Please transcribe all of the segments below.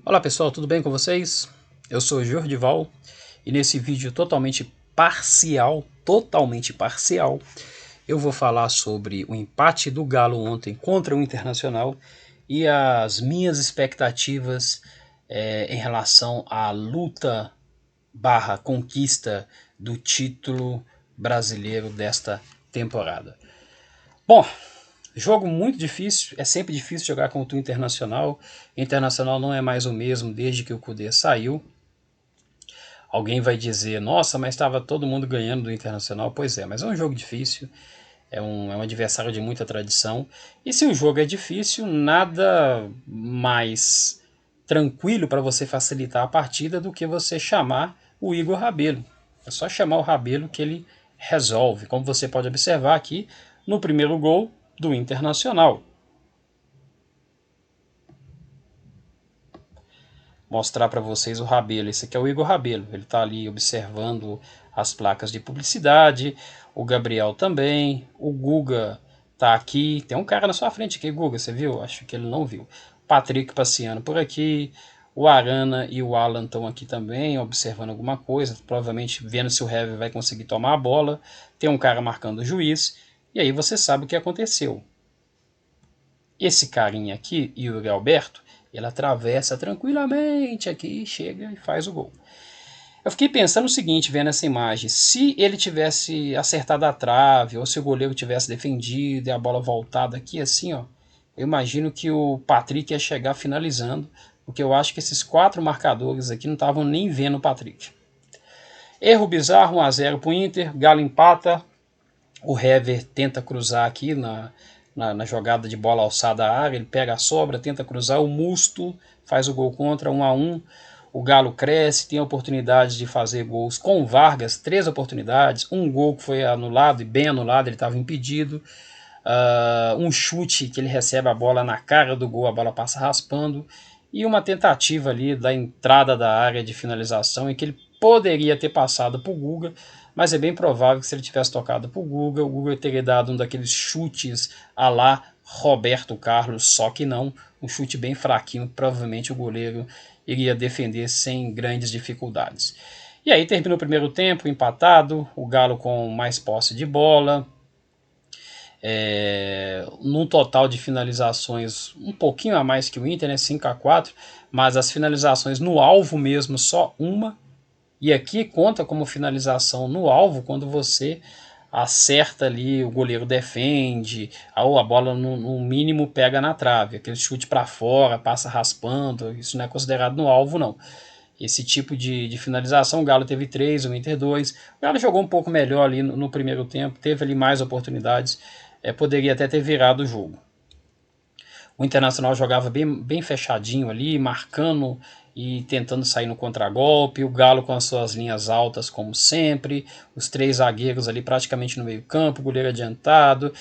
Olá pessoal, tudo bem com vocês? Eu sou o Jordival e nesse vídeo totalmente parcial, eu vou falar sobre o empate do Galo ontem contra o Internacional e as minhas expectativas em relação à luta barra conquista do título brasileiro desta temporada. Bom, jogo muito difícil, é sempre difícil jogar contra o Internacional. O Internacional não é mais o mesmo desde que o Kudê saiu. Alguém vai dizer, nossa, mas estava todo mundo ganhando do Internacional. Pois é, mas é um jogo difícil, é um adversário de muita tradição. E se o jogo é difícil, nada mais tranquilo para você facilitar a partida do que você chamar o Igor Rabelo. É só chamar o Rabelo que ele resolve. Como você pode observar aqui no primeiro gol do Internacional. Mostrar para vocês o Rabelo. Esse aqui é o Igor Rabelo. Ele está ali observando as placas de publicidade. O Gabriel também. O Guga está aqui. Tem um cara na sua frente aqui, Guga. Você viu? Acho que ele não viu. Patrick passeando por aqui. O Arana e o Alan estão aqui também, observando alguma coisa. Provavelmente vendo se o Heavy vai conseguir tomar a bola. Tem um cara marcando o juiz. E aí você sabe o que aconteceu. Esse carinha aqui, Yuri Alberto, ele atravessa tranquilamente aqui, chega e faz o gol. Eu fiquei pensando o seguinte, vendo essa imagem, se ele tivesse acertado a trave, ou se o goleiro tivesse defendido e a bola voltada aqui assim, ó, eu imagino que o Patrick ia chegar finalizando, porque eu acho que esses 4 marcadores aqui não estavam nem vendo o Patrick. Erro bizarro, 1 a 0 para o Inter, Galo empata, o Hever tenta cruzar aqui na jogada de bola alçada à área, ele pega a sobra, tenta cruzar, o Musto faz o gol contra, 1 a 1. O Galo cresce, tem a oportunidade de fazer gols com Vargas, 3 oportunidades, um gol que foi anulado, e bem anulado, ele estava impedido, um chute que ele recebe a bola na cara do gol, a bola passa raspando, e uma tentativa ali da entrada da área de finalização, em que ele poderia ter passado para o Guga, mas é bem provável que se ele tivesse tocado para o Guga teria dado um daqueles chutes a lá Roberto Carlos, só que não, um chute bem fraquinho, provavelmente o goleiro iria defender sem grandes dificuldades. E aí termina o primeiro tempo empatado, o Galo com mais posse de bola, num total de finalizações um pouquinho a mais que o Inter, né, 5 a 4, mas as finalizações no alvo mesmo só uma, e aqui conta como finalização no alvo quando você acerta ali, o goleiro defende, ou a bola no mínimo pega na trave, aquele chute para fora, passa raspando, isso não é considerado no alvo não. Esse tipo de finalização, o Galo teve 3, o Inter 2, o Galo jogou um pouco melhor ali no primeiro tempo, teve ali mais oportunidades, poderia até ter virado o jogo. O Internacional jogava bem fechadinho ali, marcando e tentando sair no contragolpe, o Galo com as suas linhas altas como sempre, os 3 zagueiros ali praticamente no meio campo, o goleiro adiantado,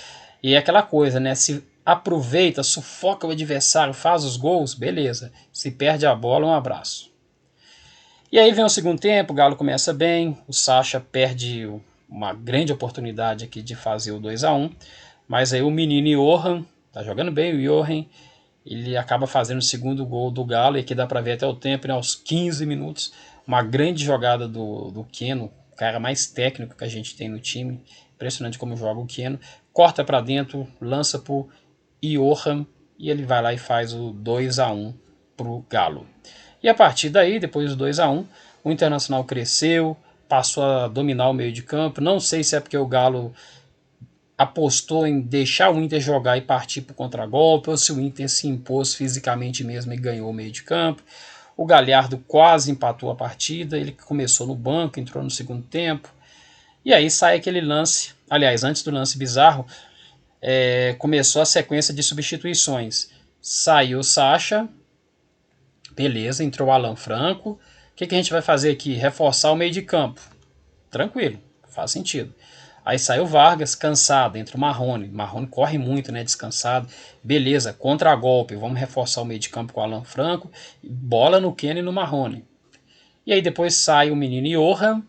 e é aquela coisa, né, se aproveita, sufoca o adversário, faz os gols, beleza, se perde a bola, um abraço. E aí vem o segundo tempo, o Galo começa bem, o Sacha perde uma grande oportunidade aqui de fazer o 2 a 1, mas aí o menino Johan, tá jogando bem o Johan, ele acaba fazendo o segundo gol do Galo, e aqui dá para ver até o tempo, né, aos 15 minutos, uma grande jogada do Keno, o cara mais técnico que a gente tem no time, impressionante como joga o Keno, corta para dentro, lança pro Johan, e ele vai lá e faz o 2 a 1 pro Galo. E a partir daí, depois do 2 a 1, o Internacional cresceu, passou a dominar o meio de campo, não sei se é porque o Galo apostou em deixar o Inter jogar e partir para o contragolpe, ou se o Inter se impôs fisicamente mesmo e ganhou o meio de campo. O Galhardo quase empatou a partida, ele começou no banco, entrou no segundo tempo, e aí sai aquele lance, aliás, antes do lance bizarro, começou a sequência de substituições. Saiu o Sacha, beleza, entrou o Alan Franco, o que a gente vai fazer aqui? Reforçar o meio de campo. Tranquilo, faz sentido. Aí sai o Vargas, cansado, entra o Marrone. Marrone corre muito, né? Descansado. Beleza, contra-golpe. Vamos reforçar o meio de campo com o Alan Franco. Bola no Keno e no Marrone. E aí depois sai o menino Johan.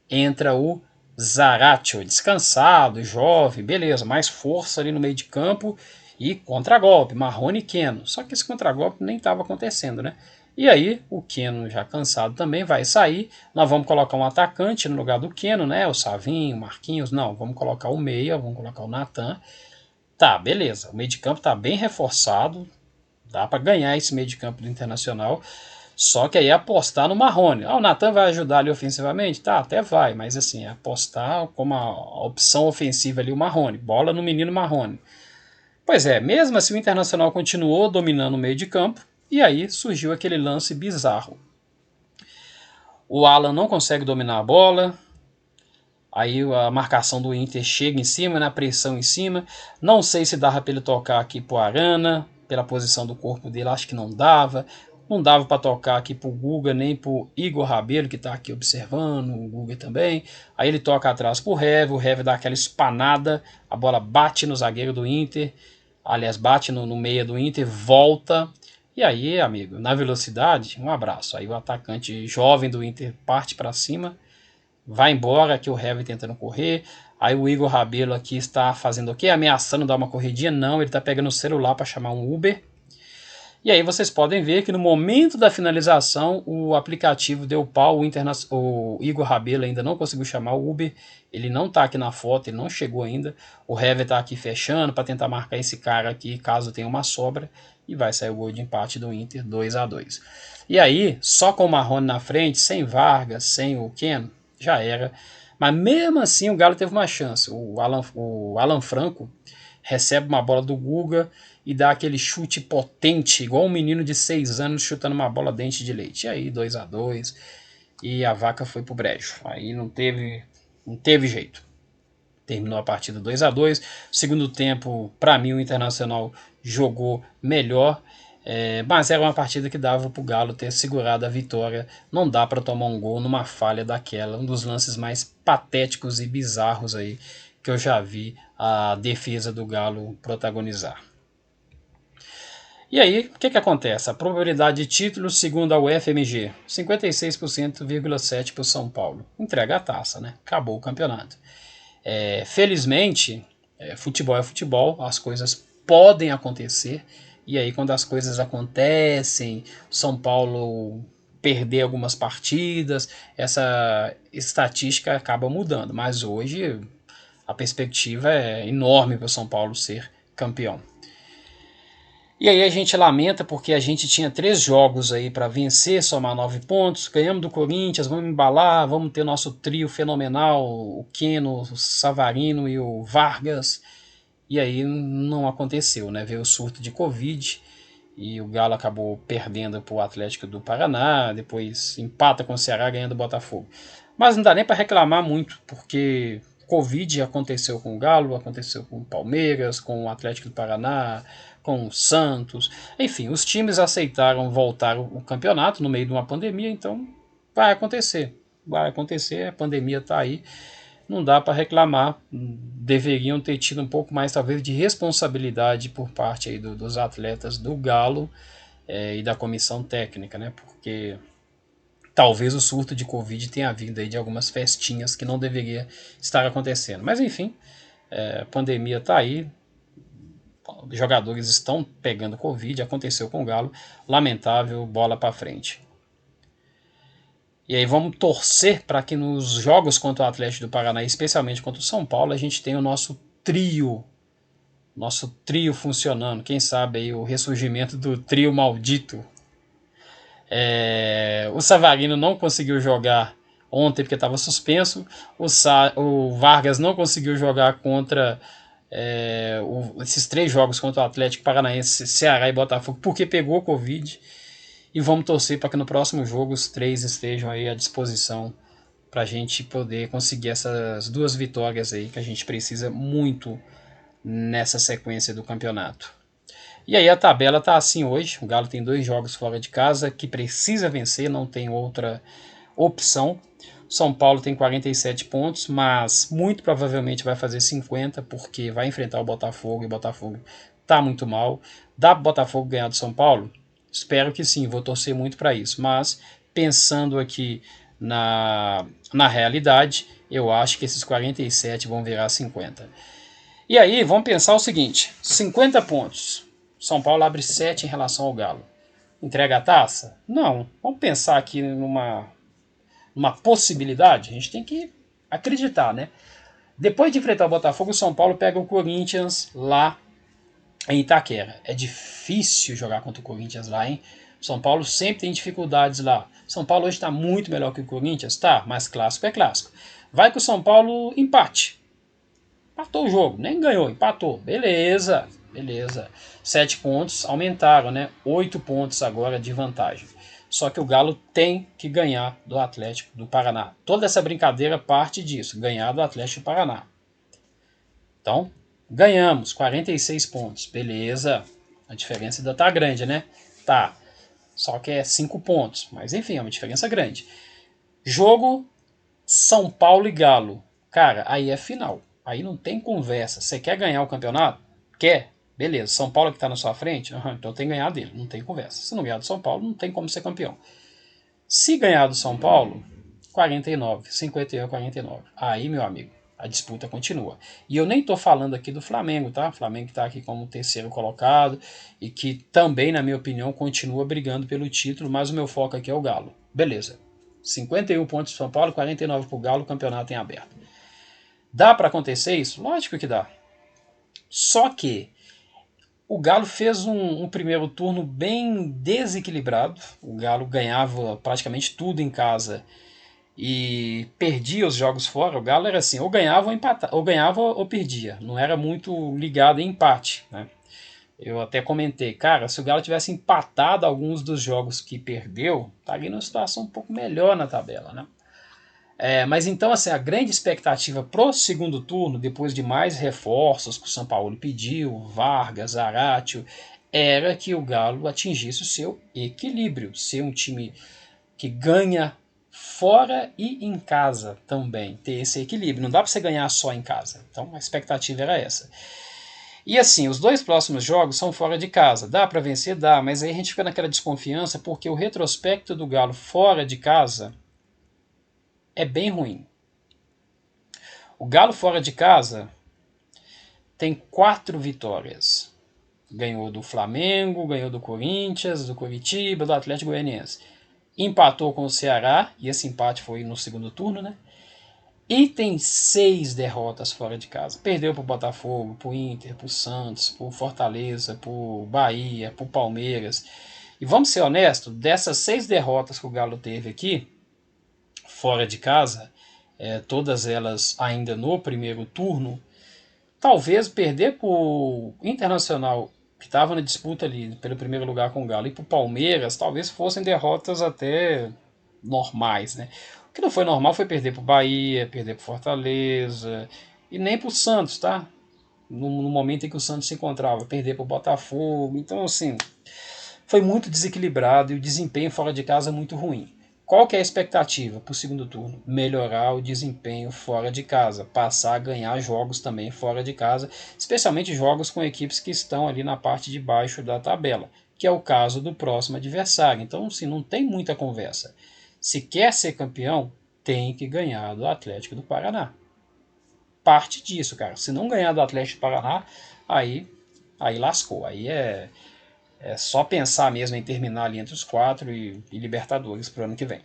Entra o Zaratio, descansado, jovem, beleza. Mais força ali no meio de campo. E contragolpe, Marrone e Keno. Só que esse contragolpe nem estava acontecendo, né? E aí, o Keno, já cansado também, vai sair. Nós vamos colocar um atacante no lugar do Keno, né? O Savinho, o Marquinhos. Não, vamos colocar o meia, vamos colocar o Natan. Tá, beleza. O meio de campo tá bem reforçado. Dá para ganhar esse meio de campo do Internacional. Só que aí é apostar no Marrone. Ah, o Natan vai ajudar ali ofensivamente? Tá, até vai. Mas assim, é apostar como a opção ofensiva ali o Marrone. Bola no menino Marrone. Pois é, mesmo assim o Internacional continuou dominando o meio de campo. E aí surgiu aquele lance bizarro. O Alan não consegue dominar a bola. Aí a marcação do Inter chega em cima, na pressão em cima. Não sei se dava para ele tocar aqui pro Arana, pela posição do corpo dele, acho que não dava. Não dava para tocar aqui pro Guga, nem pro Igor Rabelo, que está aqui observando, o Guga também. Aí ele toca atrás pro Hever, o Hever dá aquela espanada, a bola bate no zagueiro do Inter, aliás, bate no meia do Inter, volta. E aí, amigo, na velocidade, um abraço. Aí o atacante jovem do Inter parte para cima, vai embora, aqui o Hever tentando correr. Aí o Igor Rabelo aqui está fazendo o quê? Ameaçando dar uma corridinha? Não, ele está pegando o celular para chamar um Uber. E aí vocês podem ver que no momento da finalização o aplicativo deu pau, o Igor Rabelo ainda não conseguiu chamar o Uber, ele não está aqui na foto, ele não chegou ainda. O Hever está aqui fechando para tentar marcar esse cara aqui caso tenha uma sobra e vai sair o gol de empate do Inter 2-2. E aí, só com o Marrone na frente, sem Vargas, sem o Keno, já era. Mas mesmo assim o Galo teve uma chance. O Alan Franco recebe uma bola do Guga e dá aquele chute potente, igual um menino de 6 anos chutando uma bola dente de leite. E aí 2-2 e a vaca foi pro brejo. Aí não teve jeito. Terminou a partida 2-2. Segundo tempo, para mim o Internacional jogou melhor. Mas era uma partida que dava para o Galo ter segurado a vitória. Não dá para tomar um gol numa falha daquela. Um dos lances mais patéticos e bizarros aí que eu já vi a defesa do Galo protagonizar. E aí, o que acontece? A probabilidade de título, segundo a UFMG, 56,7% para o São Paulo. Entrega a taça, né? Acabou o campeonato. Felizmente, futebol é futebol, as coisas podem acontecer. E aí, quando as coisas acontecem, São Paulo perder algumas partidas, essa estatística acaba mudando. Mas hoje a perspectiva é enorme para o São Paulo ser campeão. E aí a gente lamenta porque a gente tinha 3 jogos aí para vencer, somar 9 pontos, ganhamos do Corinthians, vamos embalar, vamos ter nosso trio fenomenal, o Keno, o Savarino e o Vargas. E aí não aconteceu, né? Veio o surto de Covid e o Galo acabou perdendo para o Atlético do Paraná, depois empata com o Ceará ganhando o Botafogo. Mas não dá nem para reclamar muito, porque Covid aconteceu com o Galo, aconteceu com o Palmeiras, com o Atlético do Paraná, com o Santos. Enfim, os times aceitaram voltar o campeonato no meio de uma pandemia, então vai acontecer. Vai acontecer, a pandemia está aí, não dá para reclamar. Deveriam ter tido um pouco mais, talvez, de responsabilidade por parte aí dos atletas do Galo e da comissão técnica, né? Porque talvez o surto de Covid tenha vindo aí de algumas festinhas que não deveria estar acontecendo. Mas enfim, a pandemia está aí, os jogadores estão pegando Covid, aconteceu com o Galo, lamentável, bola para frente. E aí vamos torcer para que nos jogos contra o Atlético do Paraná, especialmente contra o São Paulo, a gente tenha o nosso trio funcionando. Quem sabe aí o ressurgimento do trio maldito. O Savarino não conseguiu jogar ontem porque estava suspenso. O Vargas não conseguiu jogar contra esses 3 jogos contra o Atlético Paranaense, Ceará e Botafogo porque pegou Covid. E vamos torcer para que no próximo jogo os 3 estejam aí à disposição para a gente poder conseguir essas 2 vitórias aí que a gente precisa muito nessa sequência do campeonato. E aí a tabela está assim hoje. O Galo tem 2 jogos fora de casa que precisa vencer, não tem outra opção. São Paulo tem 47 pontos, mas muito provavelmente vai fazer 50 porque vai enfrentar o Botafogo e o Botafogo está muito mal. Dá para o Botafogo ganhar do São Paulo? Espero que sim, vou torcer muito para isso. Mas pensando aqui na realidade, eu acho que esses 47 vão virar 50. E aí, vamos pensar o seguinte, 50 pontos. São Paulo abre 7 em relação ao Galo. Entrega a taça? Não. Vamos pensar aqui numa possibilidade. A gente tem que acreditar, né? Depois de enfrentar o Botafogo, o São Paulo pega o Corinthians lá em Itaquera. É difícil jogar contra o Corinthians lá, hein? São Paulo sempre tem dificuldades lá. São Paulo hoje está muito melhor que o Corinthians? Tá, mas clássico é clássico. Vai que o São Paulo empate. Empatou o jogo, nem ganhou, empatou. Beleza, beleza. 7 pontos aumentaram, né? 8 pontos agora de vantagem. Só que o Galo tem que ganhar do Atlético do Paraná. Toda essa brincadeira parte disso, ganhar do Atlético do Paraná. Então, ganhamos 46 pontos, beleza. A diferença ainda tá grande, né? Tá, só que é 5 pontos, mas enfim, é uma diferença grande. Jogo São Paulo e Galo. Cara, aí é final. Aí não tem conversa. Você quer ganhar o campeonato? Quer? Beleza. São Paulo que está na sua frente? Então tem que ganhar dele. Não tem conversa. Se não ganhar do São Paulo, não tem como ser campeão. Se ganhar do São Paulo, 49, 51, 49. Aí, meu amigo, a disputa continua. E eu nem estou falando aqui do Flamengo, tá? O Flamengo está aqui como terceiro colocado e que também, na minha opinião, continua brigando pelo título, mas o meu foco aqui é o Galo. Beleza. 51 pontos para São Paulo, 49 para o Galo, o campeonato em aberto. Dá para acontecer isso? Lógico que dá. Só que o Galo fez um primeiro turno bem desequilibrado. O Galo ganhava praticamente tudo em casa e perdia os jogos fora. O Galo era assim, ou ganhava ou empatava, ou ganhava ou perdia. Não era muito ligado em empate, né? Eu até comentei, cara, se o Galo tivesse empatado alguns dos jogos que perdeu, estaria numa situação um pouco melhor na tabela, né? Mas então, assim, a grande expectativa pro segundo turno, depois de mais reforços que o São Paulo pediu, Vargas, Zaratio, era que o Galo atingisse o seu equilíbrio, ser um time que ganha fora e em casa também, ter esse equilíbrio. Não dá para você ganhar só em casa. Então a expectativa era essa. E assim, os 2 próximos jogos são fora de casa. Dá para vencer? Dá, mas aí a gente fica naquela desconfiança porque o retrospecto do Galo fora de casa é bem ruim. O Galo fora de casa tem 4 vitórias. Ganhou do Flamengo, ganhou do Corinthians, do Curitiba, do Atlético Goianiense. Empatou com o Ceará, e esse empate foi no segundo turno, né? E tem 6 derrotas fora de casa. Perdeu pro Botafogo, pro Inter, pro Santos, pro Fortaleza, pro Bahia, pro Palmeiras. E vamos ser honestos, dessas 6 derrotas que o Galo teve aqui, fora de casa, todas elas ainda no primeiro turno, talvez perder para o Internacional, que estava na disputa ali pelo primeiro lugar com o Galo, e para o Palmeiras, talvez fossem derrotas até normais, né? O que não foi normal foi perder para o Bahia, perder para o Fortaleza, e nem para o Santos, tá? No momento em que o Santos se encontrava, perder para o Botafogo. Então, assim, foi muito desequilibrado e o desempenho fora de casa muito ruim. Qual que é a expectativa para o segundo turno? Melhorar o desempenho fora de casa, passar a ganhar jogos também fora de casa, especialmente jogos com equipes que estão ali na parte de baixo da tabela, que é o caso do próximo adversário. Então, assim, não tem muita conversa. Se quer ser campeão, tem que ganhar do Atlético do Paraná. Parte disso, cara. Se não ganhar do Atlético do Paraná, aí lascou. Aí é só pensar mesmo em terminar ali entre os 4 e Libertadores para o ano que vem.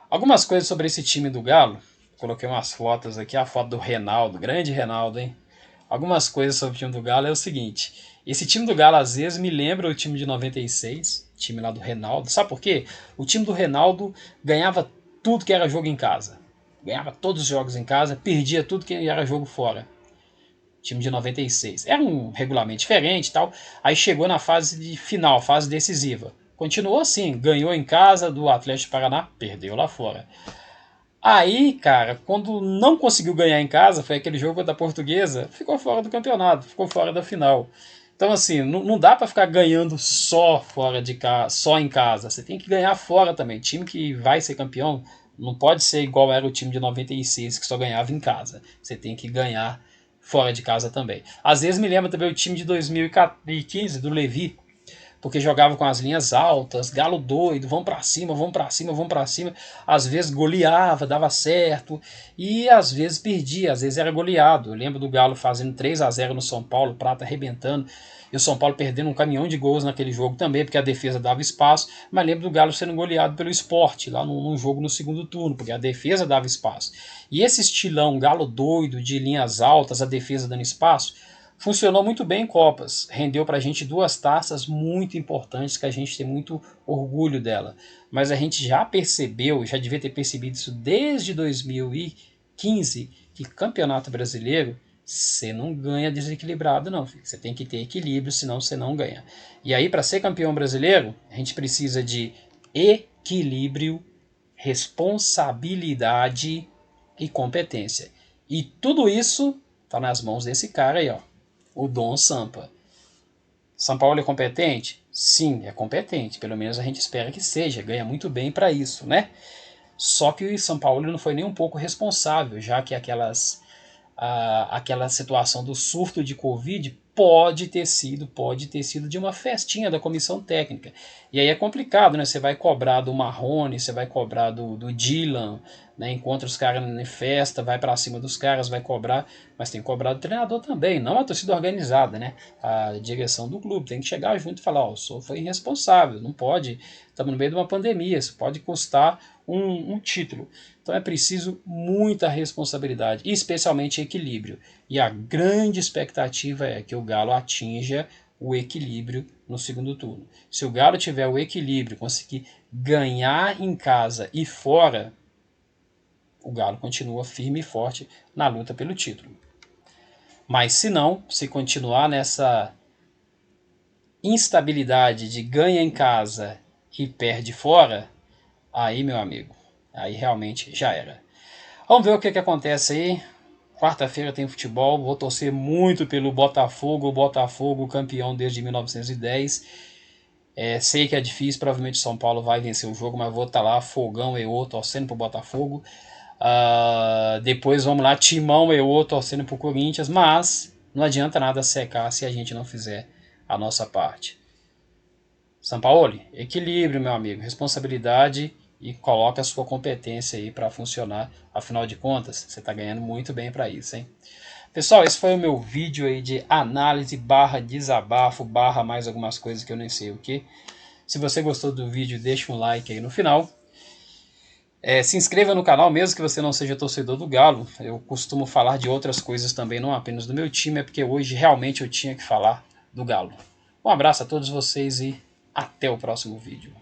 Algumas coisas sobre esse time do Galo. Coloquei umas fotos aqui, a foto do Reinaldo, grande Reinaldo, hein? Algumas coisas sobre o time do Galo é o seguinte. Esse time do Galo às vezes me lembra o time de 96, time lá do Reinaldo. Sabe por quê? O time do Reinaldo ganhava tudo que era jogo em casa. Ganhava todos os jogos em casa, perdia tudo que era jogo fora. Time de 96. Era um regulamento diferente e tal. Aí chegou na fase de final, fase decisiva. Continuou assim, ganhou em casa do Atlético de Paraná, perdeu lá fora. Aí, cara, quando não conseguiu ganhar em casa, foi aquele jogo da Portuguesa, ficou fora do campeonato, ficou fora da final. Então, assim, não dá para ficar ganhando só fora de casa, só em casa. Você tem que ganhar fora também. Time que vai ser campeão não pode ser igual era o time de 96 que só ganhava em casa. Você tem que ganhar fora de casa também. Às vezes me lembra também o time de 2015 do Levi, porque jogava com as linhas altas, Galo doido, vamos para cima, vamos para cima, vamos para cima. Às vezes goleava, dava certo, e às vezes perdia, às vezes era goleado. Eu lembro do Galo fazendo 3-0 no São Paulo, Prata arrebentando, e o São Paulo perdendo um caminhão de gols naquele jogo também, porque a defesa dava espaço, mas lembro do Galo sendo goleado pelo Sport, lá num jogo no segundo turno, porque a defesa dava espaço. E esse estilão Galo doido, de linhas altas, a defesa dando espaço, funcionou muito bem em Copas, rendeu pra gente 2 taças muito importantes, que a gente tem muito orgulho dela. Mas a gente já percebeu, já devia ter percebido isso desde 2015, que Campeonato Brasileiro você não ganha desequilibrado, não, filho. Você tem que ter equilíbrio, senão você não ganha. E aí, para ser campeão brasileiro, a gente precisa de equilíbrio, responsabilidade e competência. E tudo isso tá nas mãos desse cara aí, ó, o Dom Sampa. São Paulo é competente? Sim, é competente. Pelo menos a gente espera que seja. Ganha muito bem para isso, né? Só que o São Paulo não foi nem um pouco responsável, já que aquela situação do surto de Covid pode ter sido de uma festinha da comissão técnica. E aí é complicado, né? Você vai cobrar do Marrone, você vai cobrar do Dylan, né? Encontra os caras em festa, vai para cima dos caras, vai cobrar, mas tem que cobrar do treinador também, não a torcida organizada, né? A direção do clube tem que chegar junto e falar, ó, o senhor foi irresponsável, não pode, estamos no meio de uma pandemia, isso pode custar um título. Então é preciso muita responsabilidade, e especialmente equilíbrio. E a grande expectativa é que o Galo atinja o equilíbrio no segundo turno. Se o Galo tiver o equilíbrio, conseguir ganhar em casa e fora, o Galo continua firme e forte na luta pelo título. Mas se não, se continuar nessa instabilidade de ganha em casa e perde fora, aí, meu amigo, aí realmente já era. Vamos ver o que acontece aí. Quarta-feira tem futebol, vou torcer muito pelo Botafogo, o Botafogo campeão desde 1910. Sei que é difícil, provavelmente o São Paulo vai vencer o jogo, mas vou estar lá, fogão e eu torcendo pro Botafogo. Depois vamos lá, Timão e eu torcendo pro Corinthians, mas não adianta nada secar se a gente não fizer a nossa parte. Sampaoli, equilíbrio, meu amigo, responsabilidade e coloca a sua competência aí para funcionar. Afinal de contas, você está ganhando muito bem para isso, hein? Pessoal, esse foi o meu vídeo aí de análise barra desabafo barra mais algumas coisas que eu nem sei o que. Se você gostou do vídeo, deixa um like aí no final. Se inscreva no canal, mesmo que você não seja torcedor do Galo. Eu costumo falar de outras coisas também, não apenas do meu time, é porque hoje realmente eu tinha que falar do Galo. Um abraço a todos vocês e até o próximo vídeo.